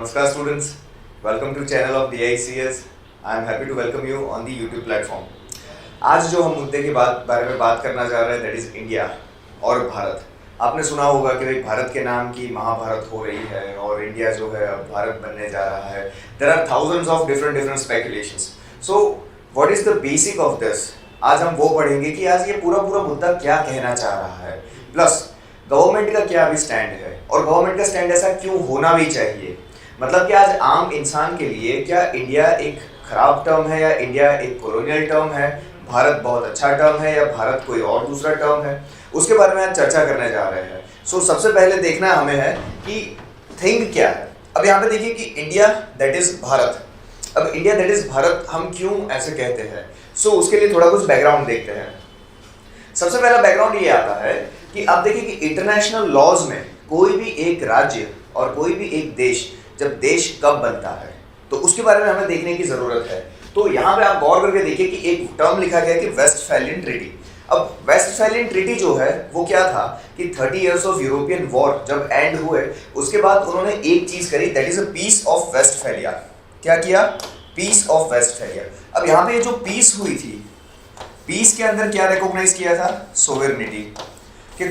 Namaskar students, welcome to channel of DICS. I am happy to welcome you on the YouTube platform. आज जो हम मुद्दे के बारे में बात करना चाह रहे हैं दैट इज इंडिया और भारत. आपने सुना होगा कि भाई भारत के नाम की महाभारत हो रही है और इंडिया जो है अब भारत बनने जा रहा है. There are thousands of different speculations. So what is the basic of this? आज हम वो पढ़ेंगे कि आज ये पूरा मुद्दा क्या कहना चाह रहा है, प्लस गवर्नमेंट का क्या अभी स्टैंड है और गवर्नमेंट का स्टैंड ऐसा क्यों होना भी चाहिए. मतलब कि आज आम इंसान के लिए क्या इंडिया एक खराब टर्म है या इंडिया एक कॉलोनियल टर्म है, भारत बहुत अच्छा टर्म है या भारत कोई और दूसरा टर्म है, उसके बारे में आज चर्चा करने जा रहे हैं. सो सबसे पहले देखना हमें है कि थिंग क्या है. अब यहाँ पे देखिए कि इंडिया दैट इज भारत. अब इंडिया दैट इज भारत हम क्यों ऐसे कहते हैं. सो उसके लिए थोड़ा कुछ बैकग्राउंड देखते हैं. सबसे पहला बैकग्राउंड ये आता है कि आप देखिए कि इंटरनेशनल लॉज में कोई भी एक राज्य और कोई भी एक देश जब देश कब बनता है तो उसके बारे में हमें देखने की जरूरत है. तो यहाँ पे आप गौर करके देखिए कि एक टर्म लिखा गया कि वेस्टफैलियन ट्रीटी. अब वेस्टफैलियन ट्रीटी जो है वो क्या था कि 30 इयर्स ऑफ यूरोपियन वॉर जब एंड हुए उसके बाद उन्होंने एक चीज करी that is a peace of Westphalia. क्या किया? Peace of Westphalia. अब यहाँ पे ये जो पीस हुई थी, पीस के अंदर क्या रिकॉग्नाइज किया था? सोवेरेनिटी. कि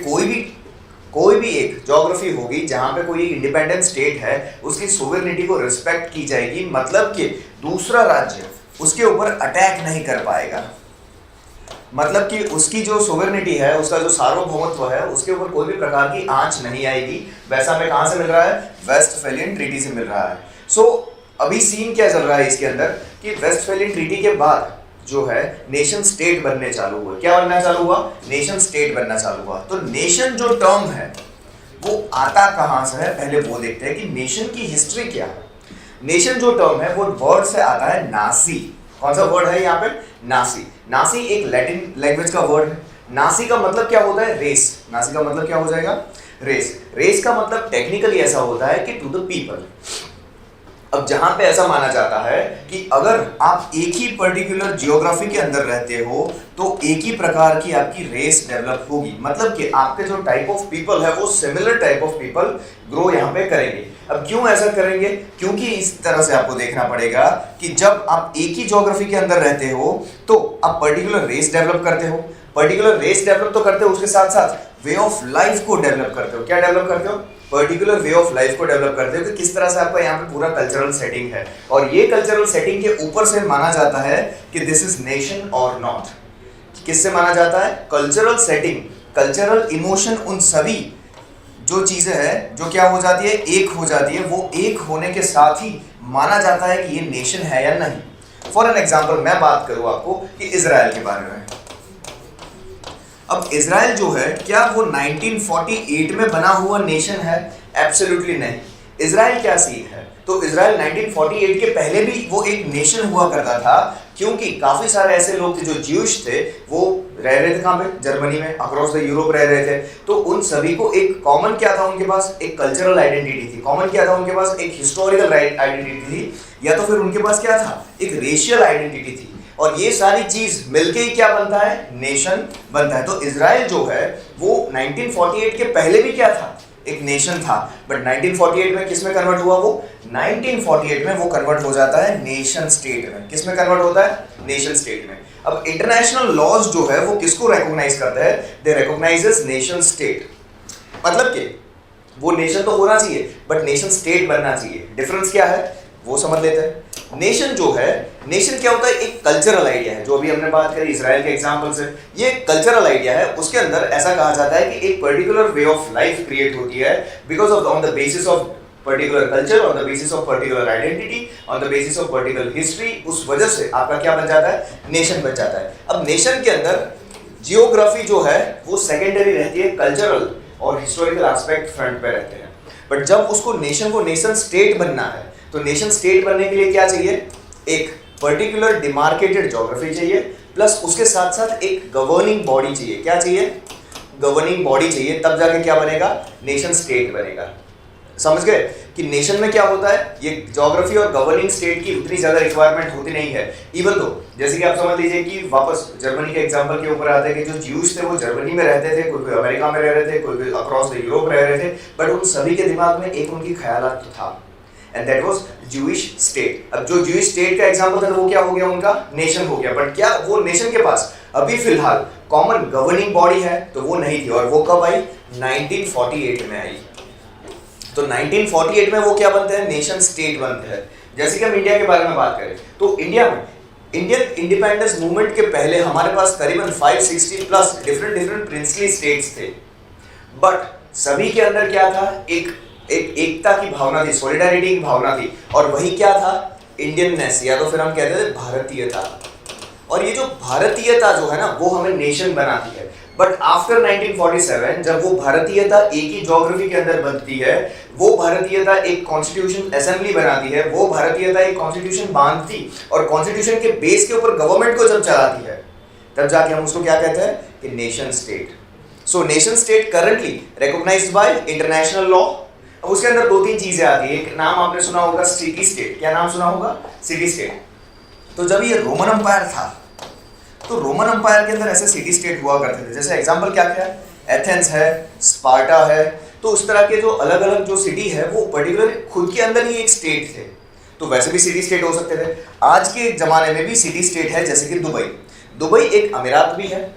कोई भी एक ज्योग्राफी होगी जहां पे कोई एक इंडिपेंडेंट स्टेट है उसकी सोवेरेनिटी को रिस्पेक्ट की जाएगी. मतलब कि दूसरा राज्य उसके ऊपर अटैक नहीं कर पाएगा. मतलब कि उसकी जो सोवेरेनिटी है, उसका जो सार्वभौमत्व है, उसके ऊपर कोई भी प्रकार की आंच नहीं आएगी. वैसा हमें कहां से मिल रहा है? वेस्टफैलियन ट्रीटी से मिल रहा है. सो अभी सीन क्या चल रहा है इसके अंदर कि वेस्टफैलियन ट्रीटी के बाद जो है नेशन स्टेट बनने चालू हुए. क्या बनना चालू हुआ? नेशन स्टेट बनना चालू हुआ. तो नेशन जो टर्म है वो आता कहां से है पहले वो देखते हैं कि नेशन की हिस्ट्री क्या है. नेशन जो टर्म है वो वर्ड से आता है नासी. कौन सा वर्ड है यहाँ पे? नासी. नासी एक लैटिन लैंग्वेज का वर्ड है. नासी का मतलब क्या होता है? रेस. नासी का मतलब क्या हो जाएगा? रेस. रेस का मतलब टेक्निकली ऐसा होता है कि टू द पीपल. अब जहां पे ऐसा माना जाता है कि अगर आप एक ही पर्टिकुलर जियोग्राफी के अंदर रहते हो तो एक ही प्रकार की आपकी रेस डेवलप होगी. मतलब कि आपके जो टाइप ऑफ पीपल है वो similar type of people grow यहाँ पे करेंगे. अब क्यों ऐसा करेंगे? क्योंकि इस तरह से आपको देखना पड़ेगा कि जब आप एक ही जियोग्राफी के अंदर रहते हो तो आप पर्टिकुलर रेस डेवलप करते हो. पर्टिकुलर रेस डेवलप तो करते हो, उसके साथ साथ वे ऑफ लाइफ को डेवलप करते हो. क्या डेवलप करते हो? पर्टिकुलर वे ऑफ लाइफ को डेवलप करते हो कि किस तरह से आपका यहाँ पे पूरा कल्चरल सेटिंग है. और ये कल्चरल सेटिंग के ऊपर से माना जाता है कि दिस इज नेशन और नॉट. किससे माना जाता है? कल्चरल सेटिंग, कल्चरल इमोशन, उन सभी जो चीजें हैं जो क्या हो जाती है? एक हो जाती है. वो एक होने के साथ ही माना जाता है कि ये नेशन है या नहीं. फॉर एन एग्जाम्पल मैं बात करूं आपको कि इजराइल के बारे में. अब इजराइल जो है क्या वो 1948 में बना हुआ नेशन है? एब्सोल्युटली नहीं. इजराइल क्या सीन है? तो इजराइल 1948 के पहले भी वो एक नेशन हुआ करता था क्योंकि काफी सारे ऐसे लोग थे जो ज्यूइश थे, वो रह रहे थे कहाँ पे? जर्मनी में, अक्रॉस द यूरोप रह रहे थे. तो उन सभी को एक कॉमन क्या था? उनके पास एक कल्चरल आइडेंटिटी थी. कॉमन क्या था? उनके पास एक हिस्टोरिकल आइडेंटिटी थी या तो फिर उनके पास क्या था? एक रेशियल आइडेंटिटी थी. और ये सारी चीज मिलके ही क्या बनता है? नेशन बनता है. तो इजराइल जो है वो 1948 के पहले भी क्या था? एक नेशन था. बट 1948 में किस में कन्वर्ट हुआ? वो 1948 में वो कन्वर्ट हो जाता है नेशन स्टेट में. किस में कन्वर्ट होता है? नेशन स्टेट में. अब इंटरनेशनल लॉज जो है वो किसको रिकॉग्नाइज करते हैं? दे रिकॉग्नाइजेस नेशन स्टेट. मतलब कि वो नेशन तो होना चाहिए बट नेशन स्टेट बनना चाहिए. डिफरेंस क्या है वो समझ लेते हैं. नेशन जो है, नेशन क्या होता है? एक कल्चरल आइडिया है. जो अभी हमने बात करी इजराइल के एग्जांपल से, ये कल्चरल आइडिया है. उसके अंदर ऐसा कहा जाता है कि एक particular way of life create होती है because of on the basis of particular culture, on the basis of particular identity, on the basis of particular history. उस वजह से आपका क्या बन जाता है? नेशन बन जाता है. अब नेशन के अंदर जियोग्राफी जो है वो सेकेंडरी रहती है, कल्चरल और हिस्टोरिकल एस्पेक्ट फ्रंट पे रहते हैं. बट जब उसको नेशन को नेशन स्टेट बनना है तो नेशन स्टेट बनने के लिए क्या चाहिए? एक पर्टिकुलर डिमार्केटेड ज्योग्राफी चाहिए, प्लस उसके साथ साथ एक गवर्निंग बॉडी चाहिए. क्या चाहिए? गवर्निंग बॉडी चाहिए. तब जाके क्या बनेगा? नेशन स्टेट बनेगा. समझ गए कि नेशन में क्या होता है? ये ज्योग्राफी और गवर्निंग स्टेट की उतनी ज्यादा रिक्वायरमेंट होती नहीं है. इवन तो जैसे कि आप समझ लीजिए कि वापस जर्मनी के एग्जांपल के ऊपर आते हैं कि जो ज्यूज थे वो जर्मनी में रहते थे, कोई अमेरिका में रह रहे थे, कोई अक्रॉस द यूरोप रह रहे थे. बट उन सभी के दिमाग में एक उनकी ख्यालात तो था. And that was Jewish state. अब जो ज्यूइश स्टेट का एग्जांपल था वो क्या हो गया, उनका नेशन हो गया। बट क्या वो नेशन के पास अभी फिलहाल कॉमन गवर्निंग बॉडी है? तो वो नहीं थी। और वो कब आई? 1948 में आई। तो 1948 में वो क्या बनते हैं? नेशन स्टेट बनते हैं। जैसे कि हम इंडिया के बारे में बात करें तो इंडिया में इंडियन इंडिपेंडेंस मूवमेंट के पहले हमारे पास करीबन 560 प्लस डिफरेंट प्रिंसली स्टेट्स थे। बट सभी के अंदर क्या था? एक एकता की भावना थी, सॉलिडारिटी की भावना थी। और वही क्या था? इंडियननेस, या तो फिर हम कहते थे भारतीयता। और ये जो भारतीयता जो है ना वो हमें नेशन बनाती है। बट आफ्टर 1947 जब वो भारतीयता एक ही ज्योग्राफी के अंदर बनती है, वो भारतीयता एक कॉन्स्टिट्यूशन असेंबली बनाती है, वो भारतीयता एक कॉन्स्टिट्यूशन बांधती और कॉन्स्टिट्यूशन के बेस के ऊपर गवर्नमेंट को जब चलाती है, तब जाके हम उसको क्या कहते हैं कि nation state. So nation state currently recognised by international law. अब उसके अंदर दो तीन चीजें आती है। एक नाम आपने सुना होगा सिटी स्टेट। क्या नाम सुना होगा? City state. तो जब ये रोमन अंपायर था तो रोमन अंपायर के अंदर ऐसे सिटी स्टेट हुआ करते थे। जैसे एग्जांपल क्या क्या है? एथेंस है, स्पार्टा है। तो उस तरह के जो अलग अलग जो सिटी है वो पर्टिकुलर खुद के अंदर ही एक स्टेट थे। तो वैसे भी सिटी स्टेट हो सकते थे। आज के जमाने में भी सिटी स्टेट है, जैसे कि दुबई। दुबई एक अमीरात भी है।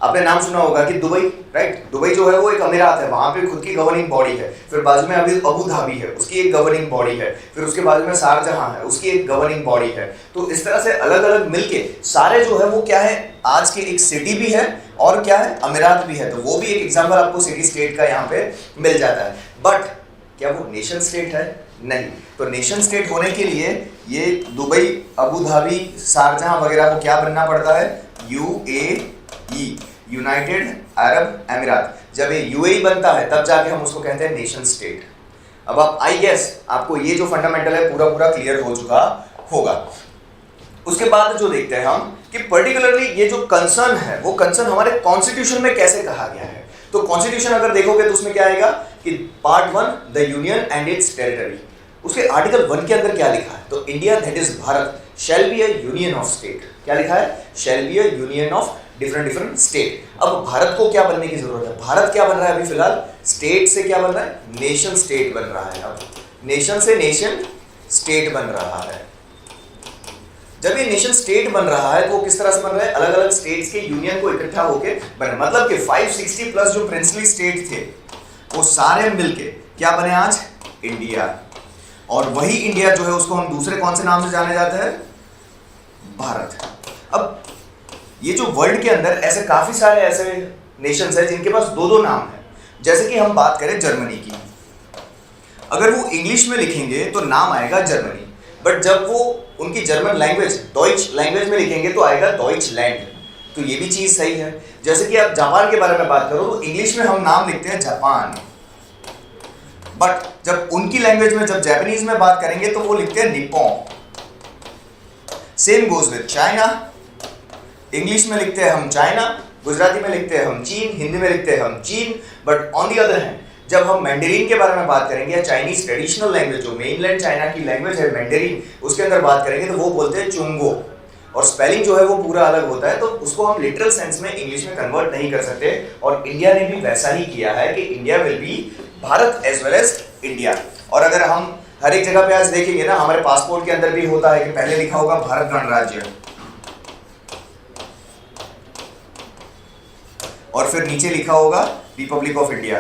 आपने नाम सुना होगा कि दुबई, राइट? दुबई जो है वो एक अमीरात है, वहां पे खुद की गवर्निंग बॉडी है। फिर बाजू में अभी अबू धाबी है, उसकी एक गवर्निंग बॉडी है। फिर उसके बाजू में शारजहां है, उसकी एक गवर्निंग बॉडी है। तो इस तरह से अलग अलग मिलके सारे जो है वो क्या है, आज की एक सिटी भी है और क्या है, अमीरात भी है। तो वो भी एक एग्जाम्पल आपको सिटी स्टेट का यहाँ पे मिल जाता है। बट क्या वो नेशन स्टेट है? नहीं। तो नेशन स्टेट होने के लिए ये दुबई, अबू धाबी, शारजहां वगैरह को क्या बनना पड़ता है? UAE, यूनाइटेड अरब अमीरात। जब ये UAE बनता है तब जाके हम उसको कहते हैं नेशन स्टेट। अब आप आई गेस आपको ये जो फंडामेंटल है पूरा क्लियर हो चुका होगा। उसके बाद जो देखते हैं हम कि पर्टिकुलरली ये जो कंसर्न है वो कंसर्न हमारे कॉन्स्टिट्यूशन में कैसे कहा गया है। तो कॉन्स्टिट्यूशन अगर देखोगे तो उसमें क्या आएगा कि part 1 the union and it's territory. उसके आर्टिकल 1 के अंदर क्या लिखा है? तो India that is Bharat shall be a union of state. क्या लिखा है? Shall be a union of different state. अब भारत को क्या बनने की जरूरत है? भारत क्या बन रहा है अभी फिलहाल? स्टेट से क्या बन रहा है? नेशन स्टेट बन रहा है। अब नेशन से नेशन स्टेट बन रहा है। जब ये नेशन स्टेट बन रहा है तो वो किस तरह से बन रहा है? अलग अलग स्टेट्स के यूनियन को इकट्ठा होके बने। मतलब कि 560 प्लस जो प्रिंसली स्टेट थे वो सारे मिलके क्या बने आज? इंडिया। और वही इंडिया जो है उसको हम दूसरे कौन से नाम से जाने जाते हैं? भारत। अब ये जो वर्ल्ड के अंदर ऐसे काफी सारे ऐसे नेशंस हैं जिनके पास दो दो नाम है। जैसे कि हम बात करें जर्मनी की, अगर वो इंग्लिश में लिखेंगे तो नाम आएगा जर्मनी, बट जब वो उनकी जर्मन लैंग्वेज डॉइच लैंग्वेज में लिखेंगे तो आएगा डॉइचलैंड। तो ये भी चीज सही है। जैसे कि आप जापान के बारे में बात करो तो इंग्लिश में हम नाम लिखते हैं जापान, बट जब उनकी लैंग्वेज में जब जापानीज में बात करेंगे तो वो लिखते हैं Nippon. Same goes with China. English में लिखते हैं हम चाइना, गुजराती में लिखते हैं हम चीन, हिंदी में लिखते हैं हम चीन। But on the other hand जब हम मैंडरीन के बारे में बात करेंगे या चाइनीज ट्रेडिशनल लैंग्वेज जो मेनलैंड चाइना की लैंग्वेज है मैंडरीन, उसके अंदर बात करेंगे तो वो बोलते हैं चुंगो। और स्पेलिंग जो है वो पूरा अलग होता है, तो उसको हम लिटरल सेंस में इंग्लिश में कन्वर्ट नहीं कर सकते। और इंडिया ने भी वैसा ही किया है कि India will be Bharat as well as India. और अगर हम हर एक जगह पे आज देखेंगे ना, हमारे पासपोर्ट के अंदर भी होता है कि पहले लिखा होगा भारत गणराज्य और फिर नीचे लिखा होगा रिपब्लिक ऑफ इंडिया।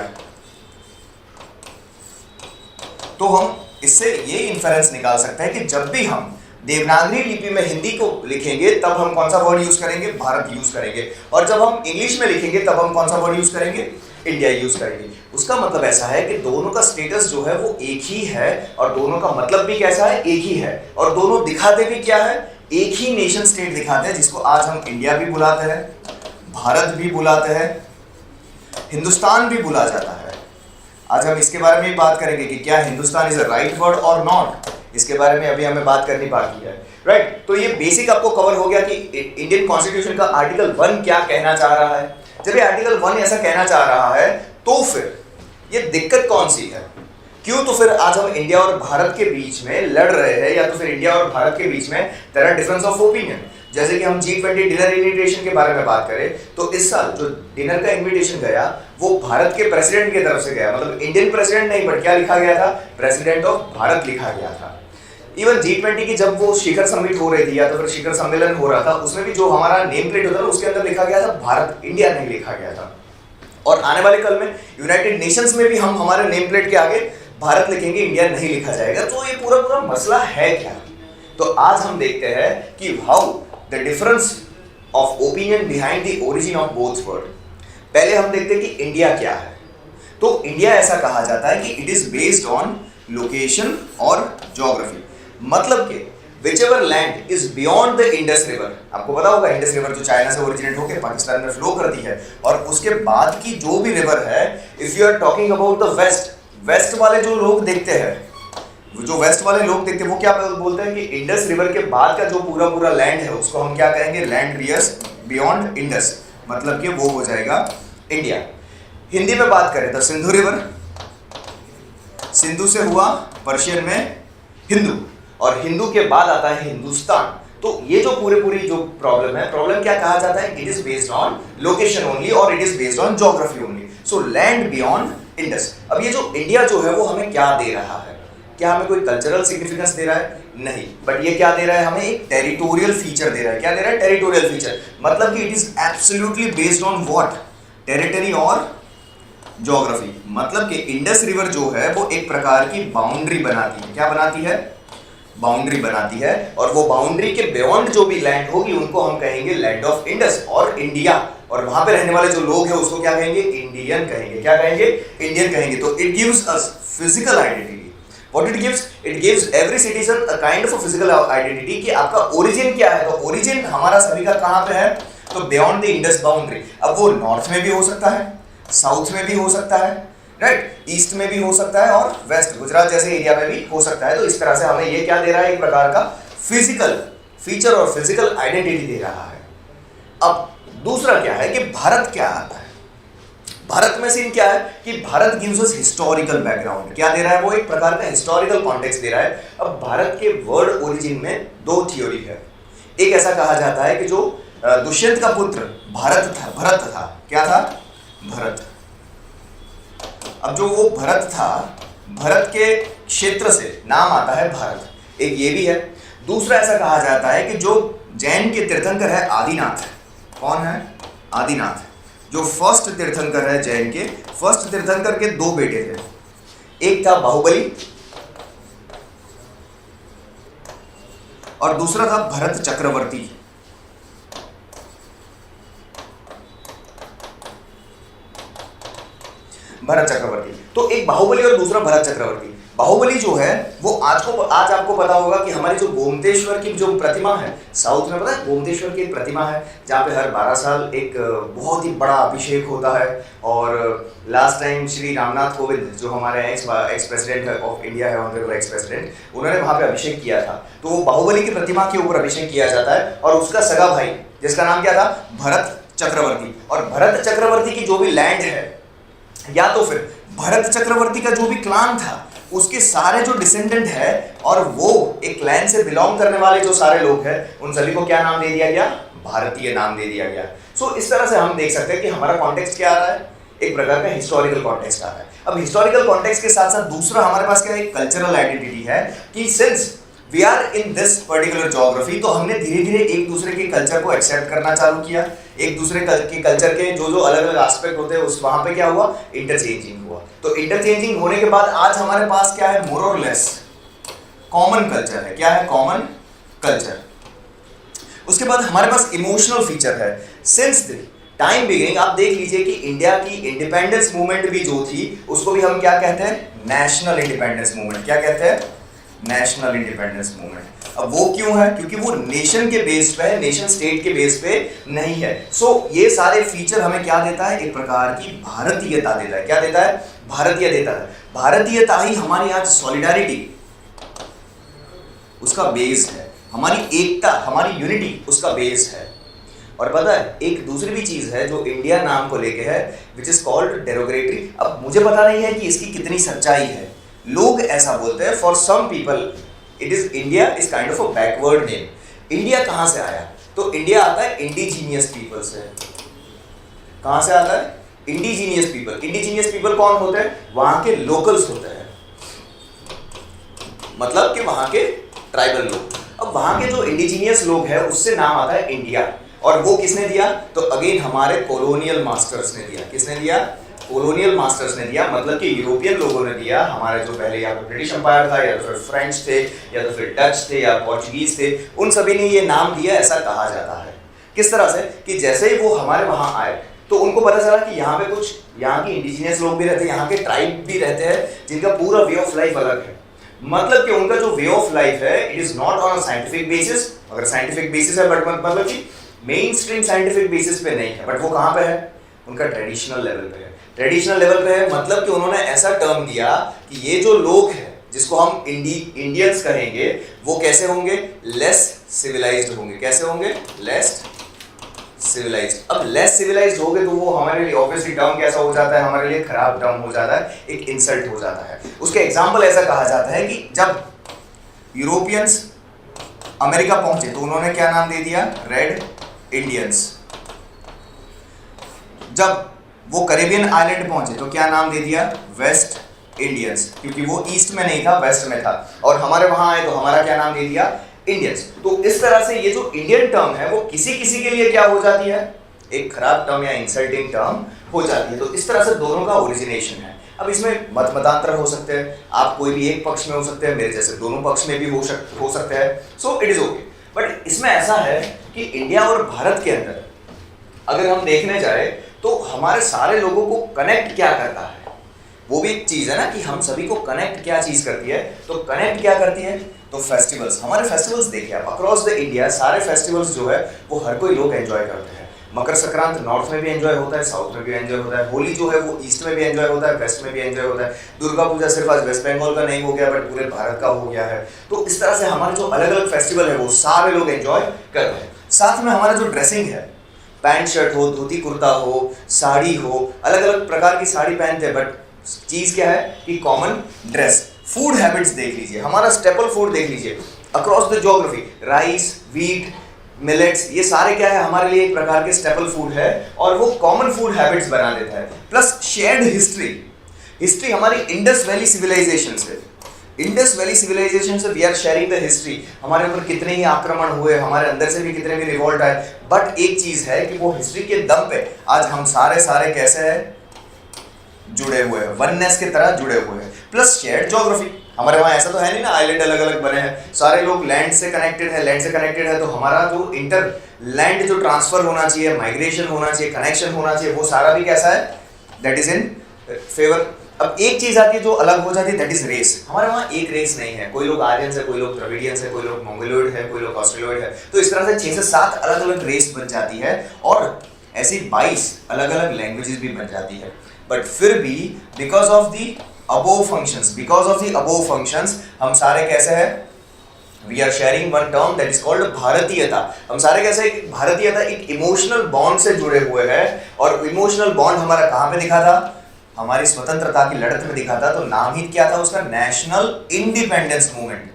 तो हम इससे ये इन्फरेंस निकाल सकते हैं कि जब भी हम देवनागरी लिपि में हिंदी को लिखेंगे तब हम कौन सा वर्ड यूज करेंगे? भारत यूज करेंगे। और जब हम इंग्लिश में लिखेंगे तब हम कौन सा वर्ड यूज करेंगे? इंडिया यूज करेंगे। उसका मतलब ऐसा है कि दोनों का स्टेटस जो है वो एक ही है और दोनों का मतलब भी कैसा है? एक ही है। और दोनों दिखाते भी क्या है? एक ही नेशन स्टेट दिखाते हैं, जिसको आज हम इंडिया भी बुलाते हैं, भारत भी बुलाते हैं, हिंदुस्तान भी बुला जाता है। आज हम इसके बारे में बात करेंगे कि क्या Hindustan is a right word और नॉट। इसके बारे में अभी हमें बात करनी बाकी है, राइट? तो ये बेसिक आपको कवर हो गया कि इंडियन कॉन्स्टिट्यूशन का आर्टिकल 1 क्या कहना चाह रहा है। जब ये आर्टिकल 1 ऐसा कहना चाह रहा है तो फिर ये दिक्कत कौन सी है? क्यों? तो फिर आज हम इंडिया और भारत के बीच में लड़ रहे हैं, या तो फिर इंडिया और भारत के बीच में there are difference of opinion. जैसे कि हम G20 डिनर इन्विटेशन के बारे में बात करें तो इस साल जो डिनर का इन्विटेशन गया वो भारत के प्रेसिडेंट की तरफ से गया, मतलब इंडियन प्रेसिडेंट नहीं, बट क्या लिखा गया था? प्रेसिडेंट ऑफ भारत लिखा गया था। इवन G20 की जब वो शिखर समिट हो रही थी या तो फिर शिखर सम्मेलन हो रहा था, उसमें भी जो हमारा नेम प्लेट होता था उसके अंदर लिखा गया था भारत, इंडिया नहीं लिखा गया था। और आने वाले कल में यूनाइटेड नेशंस में भी हम हमारे नेम प्लेट के आगे भारत लिखेंगे, इंडिया नहीं लिखा जाएगा। तो ये पूरा पूरा मसला है क्या? तो आज हम देखते हैं कि how the difference of opinion behind the origin of both word. पहले हम देखते हैं कि इंडिया क्या है। तो इंडिया ऐसा कहा जाता है कि it is based on location और ज्योग्राफी, मतलब कि whichever land is beyond the Indus River, आपको पता होगा इंडस रिवर जो चाइना से ओरिजिनेट होकर पाकिस्तान में फ्लो करती है, और उसके बाद की जो भी रिवर है, if you are talking about the west वाले जो लोग देखते हैं, जो वेस्ट वाले लोग देखते हैं वो क्या बोलते हैं कि इंडस रिवर के बाद का जो पूरा पूरा लैंड है उसको हम क्या कहेंगे? लैंड रियर्स बियॉन्ड इंडस, मतलब कि वो हो जाएगा इंडिया। हिंदी में बात करें तो सिंधु रिवर, सिंधु से हुआ पर्शियन में हिंदू, और हिंदू के बाद आता है हिंदुस्तान। तो ये जो पूरी जो प्रॉब्लम है, प्रॉब्लम क्या कहा जाता है? It is based on location only और it is based on geography only. So land beyond Indus. अब ये जो इंडिया जो है वो हमें क्या दे रहा है? क्या हमें कोई कल्चरल सिग्निफिकेंस दे रहा है? नहीं, बट ये क्या दे रहा है? हमें एक टेरिटोरियल फीचर दे रहा है। क्या दे रहा है? टेरिटोरियल फीचर, मतलब कि it is absolutely based on what? Territory और ज्योग्राफी। मतलब कि इंडस रिवर जो है वो एक प्रकार की बाउंड्री बनाती है। क्या बनाती है? बाउंड्री बनाती है, और वो बाउंड्री के बियॉन्ड जो भी लैंड होगी उनको हम कहेंगे लैंड ऑफ इंडस और इंडिया, और वहां पे रहने वाले जो लोग हैं उसको क्या कहेंगे? इंडियन कहेंगे। क्या कहेंगे? इंडियन कहेंगे। तो it gives us physical identity. What it gives? It gives every citizen a kind of physical identity कि आपका ओरिजिन क्या है। तो ओरिजिन हमारा सभी का कहां पे है? तो बियॉन्ड द इंडस बाउंड्री। अब वो नॉर्थ में भी हो सकता है, साउथ में भी हो सकता है, राइट, ईस्ट में भी हो सकता है, और वेस्ट गुजरात जैसे एरिया में भी हो सकता है। तो इस तरह से हमें ये क्या दे रहा है? एक प्रकार का फिजिकल फीचर और फिजिकल आइडेंटिटी दे रहा है। अब दूसरा क्या है कि भारत क्या आता है? भारत में सीन क्या है कि Bharat gives us historical background. क्या दे रहा है? वो एक प्रकार का हिस्टोरिकल कॉन्टेक्स्ट दे रहा है। अब भारत के वर्ड ओरिजिन में दो थ्योरी है। एक ऐसा कहा जाता है कि जो दुष्यंत का पुत्र भरत था। क्या था? भरत। अब जो वो भरत था, भरत के क्षेत्र से नाम आता है भारत। एक ये भी है। दूसरा ऐसा कहा जाता है कि जो जैन के तीर्थंकर है आदिनाथ। कौन है? आदिनाथ। जो फर्स्ट तीर्थंकर है जैन के, फर्स्ट तीर्थंकर के दो बेटे थे। एक था बाहुबली और दूसरा था भरत चक्रवर्ती। भरत चक्रवर्ती। तो एक बाहुबली और दूसरा भरत चक्रवर्ती। बाहुबली जो है वो आज आपको पता होगा कि हमारी जो गोमतेश्वर की जो प्रतिमा है, साउथ में पता है गोमतेश्वर की एक प्रतिमा है जहाँ पे हर 12 साल एक बहुत ही बड़ा अभिषेक होता है। और लास्ट टाइम श्री रामनाथ कोविंद जो हमारे एक्स प्रेसिडेंट ऑफ इंडिया है, ऑनरेबल एक्स प्रेसिडेंट, उन्होंने वहाँ पे अभिषेक किया था। तो वो बाहुबली की प्रतिमा के ऊपर अभिषेक किया जाता है, और उसका सगा भाई जिसका नाम क्या था? भरत चक्रवर्ती। और भरत चक्रवर्ती की जो भी लैंड है, या तो फिर भरत चक्रवर्ती का जो भी क्लान था उसके सारे जो डिसेंडेंट है, और वो एक क्लैन से बिलोंग करने वाले जो सारे लोग हैं, उन सभी को क्या नाम दे दिया गया? भारतीय नाम दे दिया गया। सो इस तरह से हम देख सकते हैं कि हमारा कॉन्टेक्स्ट क्या आ रहा है? एक प्रकार का हिस्टोरिकल कॉन्टेक्स्ट आ रहा है। अब हिस्टोरिकल कॉन्टेक्स्ट के साथ साथ दूसरा हमारे पास क्या है? एक कल्चरल आइडेंटिटी है कि since we are in this particular geography, तो हमने धीरे धीरे एक दूसरे के कल्चर को एक्सेप्ट करना चालू किया। एक दूसरे के कल्चर के जो जो अलग अलग एस्पेक्ट होते हैं उस वहां पे क्या हुआ? इंटरचेंजिंग हुआ। तो इंटरचेंजिंग होने के बाद आज हमारे पास क्या है? मोर और लेस कॉमन कल्चर है। क्या है? Common culture. उसके बाद हमारे पास इमोशनल फीचर है। सिंस द टाइम बिगिनिंग आप देख लीजिए कि इंडिया की इंडिपेंडेंस मूवमेंट भी जो थी उसको भी हम क्या कहते हैं? National independence movement. क्या कहते हैं? National independence movement. अब वो क्यों है? क्योंकि वो नेशन के बेस पे है, नेशन स्टेट के बेस पे नहीं है। सो ये सारे फीचर हमें क्या देता है? एक प्रकार की भारतीयता देता है। क्या देता है? भारतीय देता है। भारतीयता ही हमारी आज सॉलिडारिटी उसका बेस है, हमारी एकता, हमारी यूनिटी उसका बेस है। और पता है एक दूसरी भी चीज है जो इंडिया नाम को लेके है, विच इज कॉल्ड डेरोगेटरी। अब मुझे पता नहीं है कि इसकी कितनी सच्चाई है, लोग ऐसा बोलते हैं। For some people it is India is kind of a backward name. India कहां से आया? तो इंडिया आता है इंडिजीनियस पीपल से। कहां से आता है? Indigenous people. इंडिजीनियस पीपल कौन होते हैं? वहां के लोकल्स होते हैं, मतलब कि वहां के ट्राइबल लोग। अब वहां के जो इंडिजीनियस लोग हैं उससे नाम आता है इंडिया। और वो किसने दिया? तो अगेन हमारे कॉलोनियल मास्टर्स ने दिया। किसने दिया? कॉलोनियल मास्टर्स ने दिया, मतलब कि यूरोपियन लोगों ने दिया। हमारे जो पहले या तो ब्रिटिश एम्पायर था, या तो फिर फ्रेंच थे, या तो फिर डच थे, या पोर्चुगीज थे, उन सभी ने ये नाम दिया, ऐसा कहा जाता है। किस तरह से कि जैसे ही वो हमारे वहां आए तो उनको पता चला कि यहाँ पे कुछ यहाँ के इंडिजिनियस लोग भी रहते हैं, यहाँ के ट्राइब भी रहते हैं, जिनका पूरा वे ऑफ लाइफ अलग है। मतलब कि उनका जो वे ऑफ लाइफ है it is not on scientific basis. अगर साइंटिफिक बेसिस है बट मतलब कि मेन स्ट्रीम साइंटिफिक बेसिस पे नहीं है, बट वो कहाँ पे है? उनका ट्रेडिशनल लेवल पे है। ट्रेडिशनल लेवल पे है मतलब कि उन्होंने ऐसा टर्म दिया कि ये जो लोग हैं जिसको हम इंडियंस कहेंगे वो कैसे होंगे? लेस सिविलाइज्ड होंगे। कैसे होंगे? Less civilized. अब लेस सिविलाइज्ड हो गए तो वो हमारे लिए ऑब्वियसली टर्म कैसा हो जाता है? हमारे लिए खराब टर्म हो जाता है, एक इंसल्ट हो जाता है। उसके एग्जांपल ऐसा कहा जाता है कि जब यूरोपियंस अमेरिका पहुंचे तो उन्होंने क्या नाम दे दिया? Red Indians. जब वो कैरेबियन आइलैंड पहुंचे तो क्या नाम दे दिया? वेस्ट इंडियंस, क्योंकि वो ईस्ट में नहीं था, वेस्ट में था। और हमारे वहां आए तो हमारा क्या नाम दे दिया? इंडियंस। तो इस तरह से ये जो इंडियन टर्म है वो किसी किसी के लिए क्या हो जाती है? एक खराब टर्म या इंसल्टिंग टर्म हो जाती है। तो इस तरह से दोनों का ओरिजिनेशन है। अब इसमें मतांतर हो सकते हैं, आप कोई भी एक पक्ष में हो सकते हैं, मेरे जैसे दोनों पक्ष में भी हो सकते हैं। So it is okay. But इसमें ऐसा है कि इंडिया और भारत के अंदर अगर हम देखने जाए तो हमारे सारे लोगों को कनेक्ट क्या करता है? वो भी एक चीज है ना कि हम सभी को कनेक्ट क्या चीज करती है? तो कनेक्ट क्या करती है? तो फेस्टिवल्स। हमारे फेस्टिवल्स देखिए आप, अक्रॉस द इंडिया सारे फेस्टिवल्स जो है वो हर कोई लोग एंजॉय करते हैं। मकर संक्रांत नॉर्थ में भी एंजॉय होता है, साउथ में भी एंजॉय होता है। होली जो है वो ईस्ट में भी एंजॉय होता है, वेस्ट में भी एंजॉय होता है। दुर्गा पूजा सिर्फ आज वेस्ट बंगाल का नहीं हो गया बट पूरे भारत का हो गया है। तो इस तरह से हमारे जो अलग अलग फेस्टिवल है वो सारे लोग एंजॉय करते हैं। साथ में हमारा जो ड्रेसिंग है, पैंट शर्ट हो, धोती कुर्ता हो, साड़ी हो, अलग अलग प्रकार की साड़ी पहनते हैं, बट चीज क्या है कि कॉमन ड्रेस। फूड हैबिट्स देख लीजिए, हमारा स्टेपल फूड देख लीजिए across the geography, rice, wheat, millets, ये सारे क्या है? हमारे लिए एक प्रकार के स्टेपल फूड है और वो कॉमन फूड हैबिट्स बना देता है। प्लस शेयर्ड हिस्ट्री हमारी इंडस वैली सिविलाइजेशन से। इंडस वैली सिविलाइजेशन से we are sharing the history. हमारे ऊपर कितने ही आक्रमण हुए, हमारे अंदर से भी कितने भी रिवॉल्ट आए, बट एक चीज है कि वो हिस्ट्री के दम पे आज हम सारे कैसे हैं? जुड़े हुए हैं, वननेस की तरह जुड़े हुए हैं। प्लस शेयर्ड ज्योग्राफी, हमारे वहाँ ऐसा तो है नहीं ना आइलैंड अलग अलग बने हैं, सारे लोग लैंड से कनेक्टेड है। तो हमारा जो इंटर लैंड जो ट्रांसफर होना चाहिए, माइग्रेशन होना चाहिए, कनेक्शन होना चाहिए, वो सारा भी कैसा है? That is in favour. अब एक चीज आती है जो अलग हो जाती है, दैट इज रेस। हमारे वहाँ एक रेस नहीं है, कोई लोग आर्यंस है, कोई लोग द्रविडियंस है, कोई लोग मंगोलॉइड है, कोई लोग ऑस्ट्रेलॉइड है। तो इस तरह से 6 से 7 अलग अलग रेस बन जाती है और ऐसी 22 अलग अलग लैंग्वेजेस भी बन जाती है। बट फिर भी because of the above functions हम सारे कैसे हैं? We are sharing one term that is called भारतीयता। हम सारे कैसे? भारतीयता एक इमोशनल बॉन्ड से जुड़े हुए हैं। और इमोशनल बॉन्ड हमारा कहाँ पे दिखा था? हमारी स्वतंत्रता की लड़त में दिखा था। तो नाम ही क्या था उसका? National independence movement.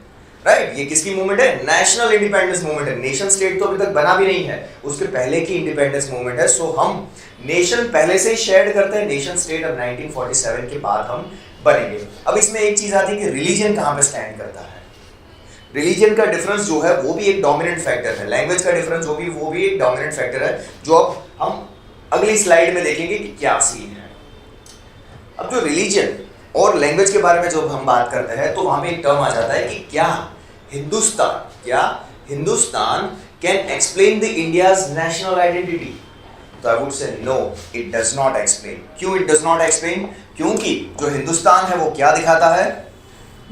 राइट, ये किसकी मूवमेंट है? नेशनल इंडिपेंडेंस मूवमेंट है। नेशन स्टेट तो अभी तक बना भी नहीं है, उसके पहले की इंडिपेंडेंस मूवमेंट है। सो हम नेशन पहले से ही शेयर करते हैं, नेशन स्टेट अब 1947 के बाद हम बनेंगे। अब इसमें एक चीज आती है कि रिलीजन कहाँ पे स्टैंड करता है। रिलीजन का डिफरेंस जो है वो भी एक डोमिनेंट फैक्टर है। लैंग्वेज का डिफरेंस जो भी वो भी एक डोमिनेंट फैक्टर है, जो अब हम अगली स्लाइड में देखेंगे कि क्या सीन है। अब जो रिलीजन और लैंग्वेज के बारे में जब हम बात करते हैं तो वहां पे एक टर्म आ जाता है कि क्या Hindustan can explain the India's national identity? तो I would say no, it does not explain. क्यों इट डज नॉट एक्सप्लेन? क्योंकि जो हिंदुस्तान है वो क्या दिखाता है?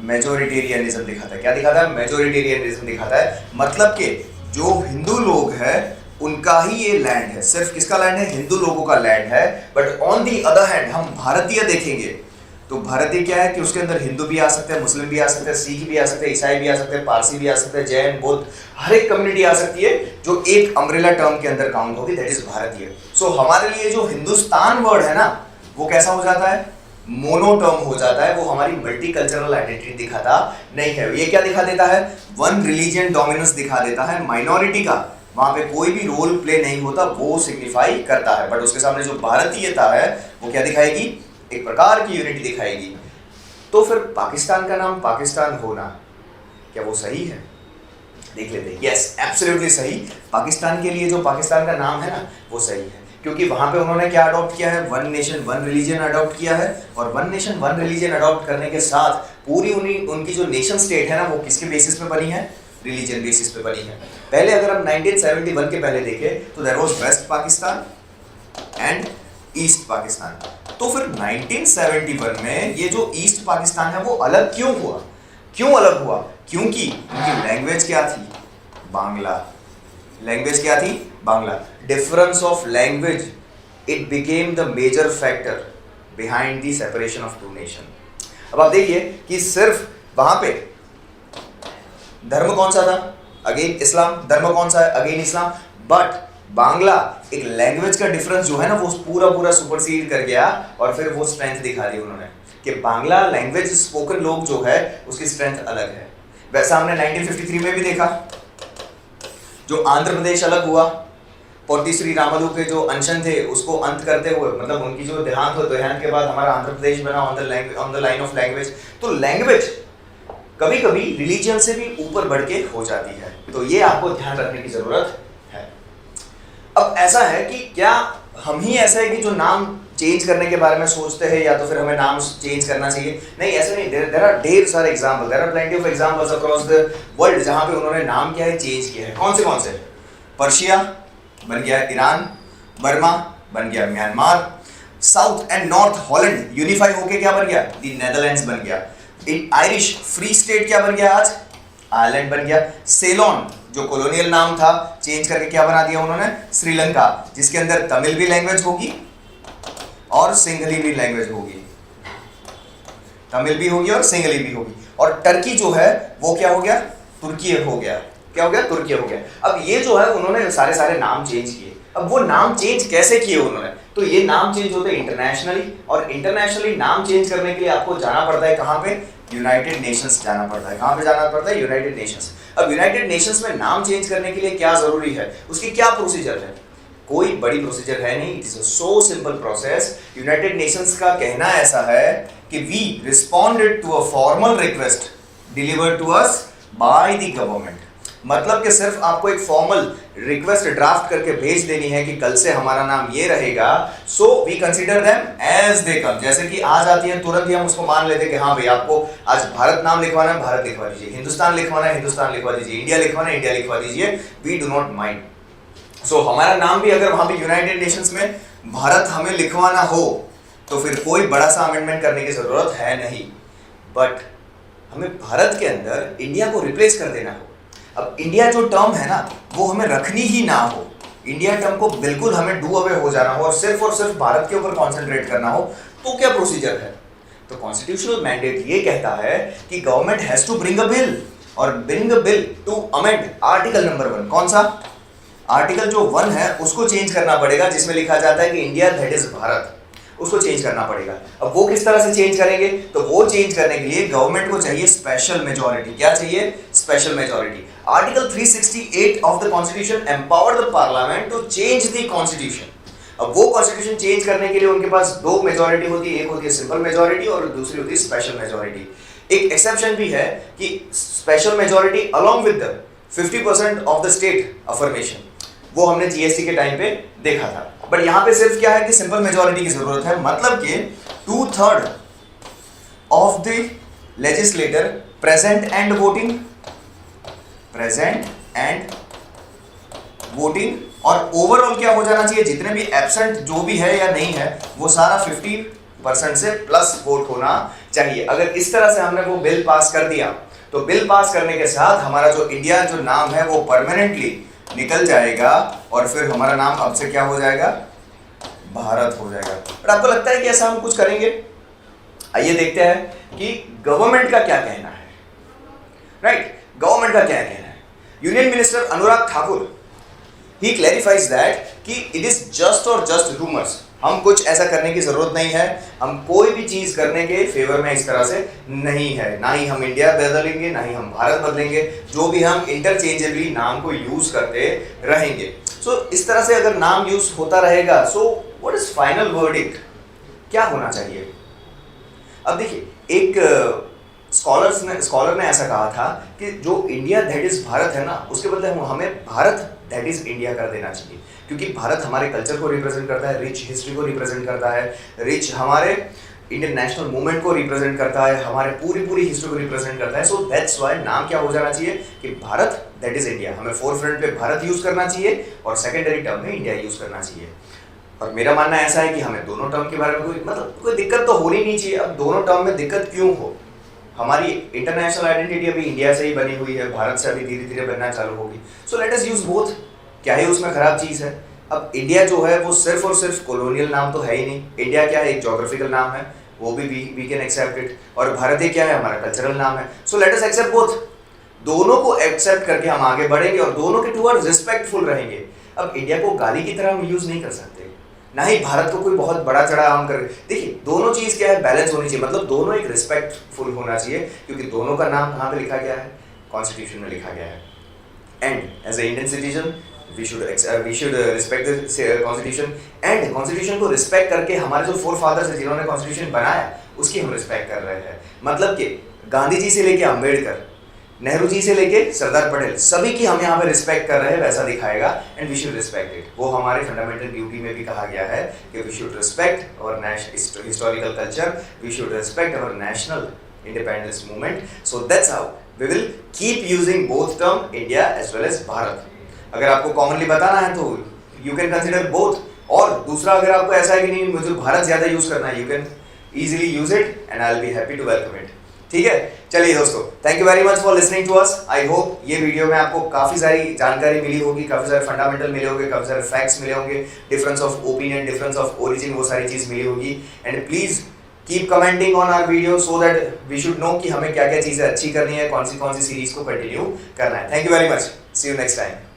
मेजोरिटेरियनिज्म दिखाता है। क्या दिखाता है? मेजोरिटेरियनिज्म दिखाता है। मतलब कि जो हिंदू लोग हैं उनका ही ये लैंड है। सिर्फ किसका लैंड है? हिंदू लोगों का लैंड है। But on the other hand हम भारतीय देखेंगे तो भारतीय क्या है कि उसके अंदर हिंदू भी आ सकते हैं, मुस्लिम भी आ सकते हैं, सिख भी आ सकते हैं, ईसाई भी आ सकते हैं, पारसी भी आ सकते हैं, जैन, बौद्ध, हर एक कम्युनिटी आ सकती है जो एक अम्ब्रेला टर्म के अंदर काउंट होगी, दैट इज भारतीय। सो हमारे लिए जो हिंदुस्तान वर्ड है ना वो कैसा हो जाता है? मोनोटर्म हो जाता है, वो हमारी मल्टीकल्चरल आइडेंटिटी दिखाता नहीं है। ये क्या दिखा देता है? वन रिलीजन डोमिनेंस दिखा देता है, माइनॉरिटी का वहां पे कोई भी रोल प्ले नहीं होता, वो सिग्निफाई करता है। बट उसके सामने जो भारतीयता है वो क्या दिखाएगी? एक प्रकार की यूनिटी दिखाएगी। तो फिर पाकिस्तान का नाम पाकिस्तान होना, क्या वो सही है? देख लेते हैं। यस, एब्सोल्युटली सही। पाकिस्तान के लिए जो पाकिस्तान का नाम है ना, वो सही है, क्योंकि वहां पे उन्होंने क्या अडॉप्ट किया है? One nation one religion adopt किया है। और one nation one religion adopt करने के साथ पूरी उनकी जो नेशन स्टेट है ना, वो किसके बेसिस पे बनी है? रिलीजन बेसिस पे बनी है। पहले अगर हम 1971 के पहले देखें तो there was west Pakistan and east Pakistan. तो फिर 1971 में ये जो ईस्ट पाकिस्तान है वो अलग क्यों हुआ? क्यों अलग हुआ? क्योंकि उनकी लैंग्वेज क्या थी? बांग्ला। लैंग्वेज क्या थी? Bangla. Difference of language, it became the major factor behind the separation of two nation. अब आप देखिए कि सिर्फ वहां पे धर्म कौन सा था? अगेन इस्लाम। धर्म कौन सा है? Again Islam. बट बांग्ला एक लैंग्वेज का डिफरेंस जो है ना, वो पूरा सुपरसीड कर गया और फिर वो स्ट्रेंथ दिखा दी उन्होंने कि बांग्ला लैंग्वेज स्पोकन लोग जो है उसकी स्ट्रेंथ अलग है। वैसा हमने 1953 में भी देखा, जो आंध्र प्रदेश अलग हुआ, पोटी श्री रामलू के जो अनशन थे उसको अंत करते हुए, मतलब उनकी जो देहांत हो, देहांत के बाद हमारा आंध्र प्रदेश बना on the line of language. तो लैंग्वेज कभी कभी रिलीजन से भी ऊपर बढ़ के हो जाती है, तो ये आपको ध्यान रखने की जरूरत है। अब ऐसा है कि क्या हम ही ऐसा है कि जो नाम चेंज करने के बारे में सोचते हैं या तो फिर हमें नाम चेंज करना चाहिए? नहीं, ऐसा नहीं। देयर आर ढेर सारे example, there are plenty of examples across the world जहां पे उन्होंने नाम क्या है? चेंज किया है। कौन से? पर्शिया बन गया ईरान, बर्मा बन गया Myanmar, south and north Holland unify होके क्या बन गया? द नेदरलैंड्स बन गया। आयरिश फ्री स्टेट क्या बन गया? आज आयरलैंड बन गया। सेलोन जो कॉलोनियल नाम था, चेंज करके क्या बना दिया उन्होंने? श्रीलंका, जिसके अंदर तमिल भी लैंग्वेज होगी और सिंहली भी लैंग्वेज होगी। तमिल भी होगी और सिंहली भी होगी। और टर्की जो है वो क्या हो गया? तुर्की हो गया। क्या हो गया? तुर्की हो गया। अब ये जो है उन्होंने सारे नाम चेंज किए। अब वो नाम चेंज कैसे किए उन्होंने? तो ये नाम चेंज होते हैं इंटरनेशनली, और इंटरनेशनली नाम चेंज करने के लिए आपको जाना पड़ता है कहाँ पे? यूनाइटेड नेशंस जाना पड़ता है। कहाँ पे जाना पड़ता है? United Nations. अब यूनाइटेड नेशंस में नाम चेंज करने के लिए क्या जरूरी है? उसकी क्या प्रोसीजर है? कोई बड़ी प्रोसीजर है नहीं, it is a so simple process. United Nations का कहना ऐसा है कि we responded to a formal request delivered to us by the government. मतलब कि सिर्फ आपको एक फॉर्मल रिक्वेस्ट ड्राफ्ट करके भेज देनी है कि कल से हमारा नाम ये रहेगा, so we consider them as they come. जैसे कि आज आती है तुरंत ही हम उसको मान लेते हैं कि हाँ भाई आपको आज भारत नाम लिखवाना है, भारत लिखवा दीजिए, हिंदुस्तान लिखवाना है, हिंदुस्तान लिखवा दीजिए, इंडिया लिखवाना है, इंडिया लिखवा दीजिए, वी डू नॉट माइंड। सो हमारा नाम भी अगर वहां पे यूनाइटेड नेशंस में भारत हमें लिखवाना हो तो फिर कोई बड़ा सा अमेंडमेंट करने की जरूरत है नहीं। बट हमें भारत के अंदर इंडिया को रिप्लेस कर देना हो, अब इंडिया जो टर्म है ना वो हमें रखनी ही ना हो, इंडिया टर्म को बिल्कुल हमें डू अवे हो जाना हो और सिर्फ भारत के ऊपर कॉन्सेंट्रेट करना हो, तो क्या प्रोसीजर है? तो कॉन्स्टिट्यूशनल मैंडेट ये कहता है कि government has to bring a bill, और bring a bill to amend article number 1। कौन सा? आर्टिकल जो 1 है उसको चेंज करना पड़ेगा, जिसमें लिखा जाता है कि इंडिया दैट इज भारत, उसको चेंज करना पड़ेगा। अब वो किस तरह से चेंज करेंगे? तो वो चेंज करने के लिए गवर्नमेंट को चाहिए स्पेशल मेजॉरिटी। क्या चाहिए? Special majority. Article 368 of the constitution empower the parliament to change the constitution. अब वो कॉन्स्टिट्यूशन चेंज करने के लिए उनके पास 2 मेजॉरिटी होती है, एक होती है सिंपल मेजॉरिटी और दूसरी होती है स्पेशल मेजॉरिटी। एक एक्सेप्शन भी है कि special majority along with the 50% of the state affirmation, वो हमने जीएसटी के टाइम पे देखा था। बट यहां पे सिर्फ क्या है कि सिंपल मेजॉरिटी की जरूरत है, मतलब कि 2/3 of the legislator present and voting, और ओवरऑल क्या हो जाना चाहिए? जितने भी एब्सेंट जो भी है या नहीं है वो सारा 50% से प्लस वोट होना चाहिए। अगर इस तरह से हमने वो बिल पास कर दिया तो बिल पास करने के साथ हमारा जो इंडिया जो नाम है वो परमानेंटली निकल जाएगा और फिर हमारा नाम अब से क्या हो जाएगा? भारत हो जाएगा। बट आपको लगता है कि ऐसा हम कुछ करेंगे? आइए देखते हैं कि गवर्नमेंट का क्या कहना है। राइट, गवर्नमेंट का क्या कहना है? Union minister Anurag Thakur he clarifies that कि इट इज जस्ट और जस्ट रूमर्स हम कुछ ऐसा करने की जरूरत नहीं है, हम कोई भी चीज करने के फेवर में इस तरह से नहीं है, ना ही हम इंडिया बदलेंगे ना ही हम भारत बदलेंगे, जो भी हम इंटरचेंजेबली नाम को यूज करते रहेंगे। सो इस तरह से अगर नाम यूज होता रहेगा, सो व्हाट इज फाइनल वर्डिक्ट, क्या होना चाहिए? अब देखिए, एक स्कॉलर ने ऐसा कहा था कि जो इंडिया दैट इज भारत है ना, उसके बदले हमें भारत दैट इज इंडिया कर देना चाहिए, क्योंकि भारत हमारे कल्चर को रिप्रेजेंट करता है, रिच हिस्ट्री को रिप्रेजेंट करता है, रिच हमारे इंडियन नेशनल मूवमेंट को रिप्रेजेंट करता है, हमारे पूरी हिस्ट्री को रिप्रेजेंट करता है। सो दैट्स व्हाई नाम क्या हो जाना चाहिए कि भारत दैट इज इंडिया। हमें फोर फ्रंट पे भारत यूज करना चाहिए और सेकेंडरी टर्म में इंडिया यूज करना चाहिए। और मेरा मानना ऐसा है कि हमें दोनों टर्म के बारे में कोई दिक्कत तो होनी नहीं चाहिए। अब दोनों टर्म में दिक्कत क्यों हो? हमारी इंटरनेशनल आइडेंटिटी अभी इंडिया से ही बनी हुई है, भारत से अभी धीरे धीरे बनना चालू होगी। सो लेट अस यूज बोथ। क्या ही उसमें खराब चीज है? अब इंडिया जो है वो सिर्फ और सिर्फ कॉलोनियल नाम तो है ही नहीं। इंडिया क्या है? एक ज्योग्राफिकल नाम है, वो भी वी कैन एक्सेप्ट इट। और भारतीय क्या है? हमारा कल्चरल नाम है। So let us accept both. दोनों को एक्सेप्ट करके हम आगे बढ़ेंगे और दोनों के टुवर्ड्स रिस्पेक्टफुल रहेंगे। अब इंडिया को गाली की तरह हम यूज नहीं कर सकते, ना ही भारत को कोई बहुत बड़ा चढ़ा हम कर। देखिए, दोनों चीज क्या है? बैलेंस होनी चाहिए, मतलब दोनों एक रिस्पेक्टफुल होना चाहिए, क्योंकि दोनों का नाम कहाँ पे लिखा गया है? कॉन्स्टिट्यूशन में लिखा गया है। And as a Indian citizen we should respect the constitution, and constitution को रिस्पेक्ट करके हमारे जो फोर फादर्स है जिन्होंने कॉन्स्टिट्यूशन बनाया उसकी हम रिस्पेक्ट कर रहे हैं। मतलब कि गांधी जी से लेके अम्बेडकर, नेहरू जी से लेके सरदार पटेल, सभी की हम यहाँ पे रिस्पेक्ट कर रहे हैं, वैसा दिखाएगा। And we should respect it. वो हमारे फंडामेंटल ड्यूटी में भी कहा गया है कि we should respect our historical culture, we should respect our national independence movement. So that's how we will keep using both term, India as well as Bharat. अगर आपको कॉमनली बताना है तो यू कैन कंसिडर बोथ। और दूसरा, अगर आपको ऐसा है कि नहीं मुझे भारत ज्यादा यूज करना है, you can easily use it and I will be happy to welcome it. ठीक है, चलिए दोस्तों, thank you very much for listening to us. I hope ये वीडियो में आपको काफी सारी जानकारी मिली होगी, काफी सारे फंडामेंटल मिले होंगे, काफी सारे फैक्ट्स मिले होंगे, difference of opinion, difference of origin, वो सारी चीज मिली होगी। And please keep commenting on our video so that we should know कि हमें क्या क्या चीजें अच्छी करनी है, कौन सी सीरीज को कंटिन्यू करना है। Thank you very much, see you next time.